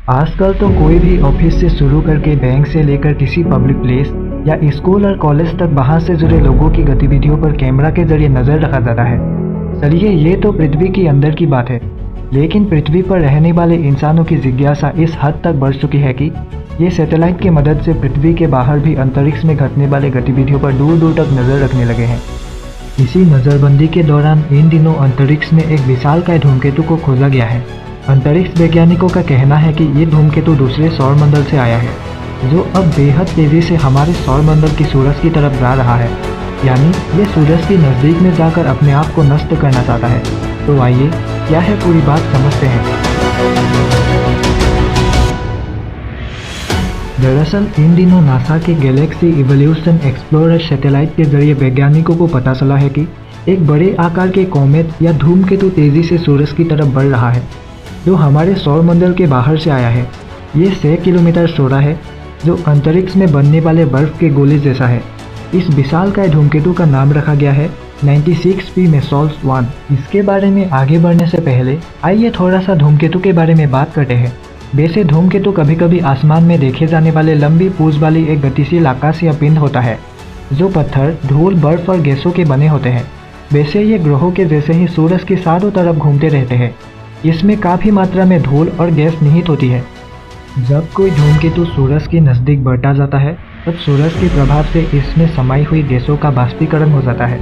आजकल तो कोई भी ऑफिस से शुरू करके बैंक से लेकर किसी पब्लिक प्लेस या स्कूल और कॉलेज तक बाहर से जुड़े लोगों की गतिविधियों पर कैमरा के जरिए नजर रखा जाता है। चलिए, ये तो पृथ्वी के अंदर की बात है, लेकिन पृथ्वी पर रहने वाले इंसानों की जिज्ञासा इस हद तक बढ़ चुकी है कि ये सैटेलाइट की मदद से पृथ्वी के बाहर भी अंतरिक्ष में घटने वाले गतिविधियों पर दूर दूर तक नजर रखने लगे हैं। इसी नज़रबंदी के दौरान इन दिनों अंतरिक्ष में एक विशालकाय धूमकेतु को खोजा गया है। अंतरिक्ष वैज्ञानिकों का कहना है कि ये धूमकेतु दूसरे सौरमंडल से आया है, जो अब बेहद तेजी से हमारे सौरमंडल की सूरज की तरफ जा रहा है। यानी ये सूरज के नज़दीक में जाकर अपने आप को नष्ट करना चाहता है। तो आइए, क्या है पूरी बात समझते हैं। दरअसल इन दिनों नासा के गैलेक्सी इवोल्यूशन एक्सप्लोरर सैटेलाइट के जरिए वैज्ञानिकों को पता चला है कि एक बड़े आकार के कॉमेट या धूमकेतु तेजी से सूरज की तरफ बढ़ रहा है, जो हमारे सौरमंडल के बाहर से आया है। ये 100 किलोमीटर चौड़ा है, जो अंतरिक्ष में बनने वाले बर्फ के गोले जैसा है। इस विशालकाय धूमकेतु का नाम रखा गया है 96P मेसॉल्स 1। इसके बारे में आगे बढ़ने से पहले आइए थोड़ा सा धूमकेतु के बारे में बात करते हैं। वैसे धूमकेतु कभी कभी आसमान में देखे जाने वाले लंबी पूंछ वाली एक गतिशील आकाशीय पिंड होता है, जो पत्थर, धूल, बर्फ और गैसों के बने होते हैं। वैसे ये ग्रहों के जैसे ही सूरज के चारों तरफ घूमते रहते हैं। इसमें काफ़ी मात्रा में धूल और गैस निहित होती है। जब कोई धूमकेतु सूरज के नज़दीक बढ़ता जाता है, तब सूरज के प्रभाव से इसमें समाई हुई गैसों का बाष्पीकरण हो जाता है।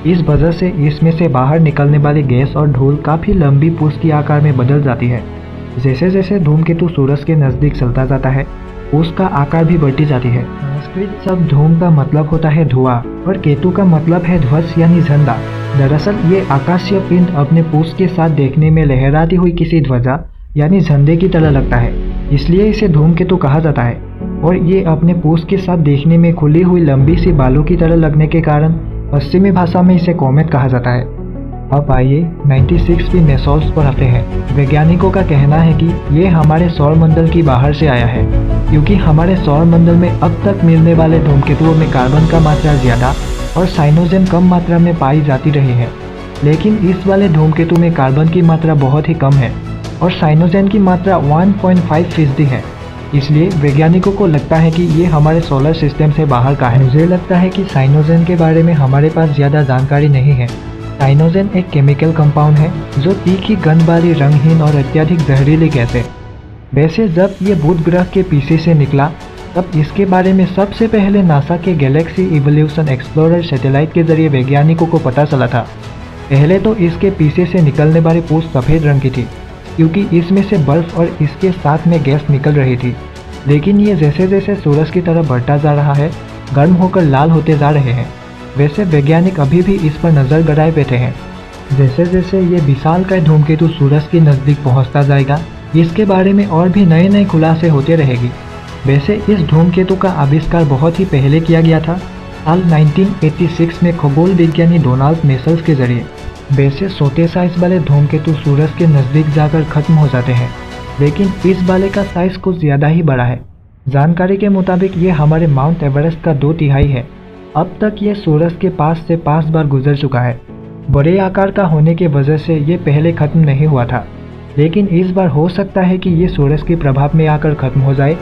इस वजह से इसमें से बाहर निकलने वाली गैस और धूल काफ़ी लंबी पूंछ के आकार में बदल जाती है। जैसे जैसे धूमकेतु सूरज के नज़दीक चलता जाता है, उसका आकार भी बढ़ती जाती है। संस्कृत शब्द धूम का मतलब होता है धुआं और केतु का मतलब है ध्वज यानी झंडा। दरअसल ये आकाशीय पिंड अपने पूंछ के साथ देखने में लहराती हुई किसी ध्वजा यानी झंडे की तरह लगता है, इसलिए इसे धूमकेतु कहा जाता है। और ये अपने पूंछ के साथ देखने में खुली हुई लंबी सी बालों की तरह लगने के कारण पश्चिमी भाषा में इसे कॉमेट कहा जाता है। अब आइए 96P मेसॉल्स पर आते हैं। वैज्ञानिकों का कहना है कि ये हमारे सौरमंडल की बाहर से आया है, क्योंकि हमारे सौरमंडल में अब तक मिलने वाले धूमकेतुओं में कार्बन का मात्रा ज़्यादा और साइनोजन कम मात्रा में पाई जाती रही है। लेकिन इस वाले धूमकेतु में कार्बन की मात्रा बहुत ही कम है और साइनोजन की मात्रा 1.5% है। इसलिए वैज्ञानिकों को लगता है कि ये हमारे सोलर सिस्टम से बाहर का है। मुझे लगता है कि साइनोजन के बारे में हमारे पास ज़्यादा जानकारी नहीं है। साइनोजन एक केमिकल कंपाउंड है जो तीखी गंध वाली, रंगहीन और अत्यधिक जहरीली गैस है। वैसे जब ये बुध ग्रह के पीछे से निकला, तब इसके बारे में सबसे पहले नासा के गैलेक्सी इवोल्यूशन एक्सप्लोरर सैटेलाइट के जरिए वैज्ञानिकों को पता चला था। पहले तो इसके पीछे से निकलने वाली पूंछ सफ़ेद रंग की थी, क्योंकि इसमें से बर्फ और इसके साथ में गैस निकल रही थी। लेकिन ये जैसे जैसे सूरज की तरफ बढ़ता जा रहा है, गर्म होकर लाल होते जा रहे हैं। वैसे वैज्ञानिक अभी भी इस पर नज़र गड़ाए बैठे हैं। जैसे जैसे ये विशालकाय धूमकेतु सूरज के नज़दीक पहुंचता जाएगा, इसके बारे में और भी नए नए खुलासे होते रहेगी। वैसे इस धूमकेतु का आविष्कार बहुत ही पहले किया गया था, साल 1986 में खगोल विज्ञानी डोनाल्ड मेसल्स के जरिए। वैसे छोटे साइज वाले धूमकेतु सूरज के नज़दीक जाकर खत्म हो जाते हैं, लेकिन इस वाले का साइज कुछ ज़्यादा ही बड़ा है। जानकारी के मुताबिक ये हमारे माउंट एवरेस्ट का 2/3 है। अब तक ये सूरज के पास से 5 बार गुजर चुका है। बड़े आकार का होने की वजह से ये पहले खत्म नहीं हुआ था, लेकिन इस बार हो सकता है कि ये सूरज के प्रभाव में आकर खत्म हो जाए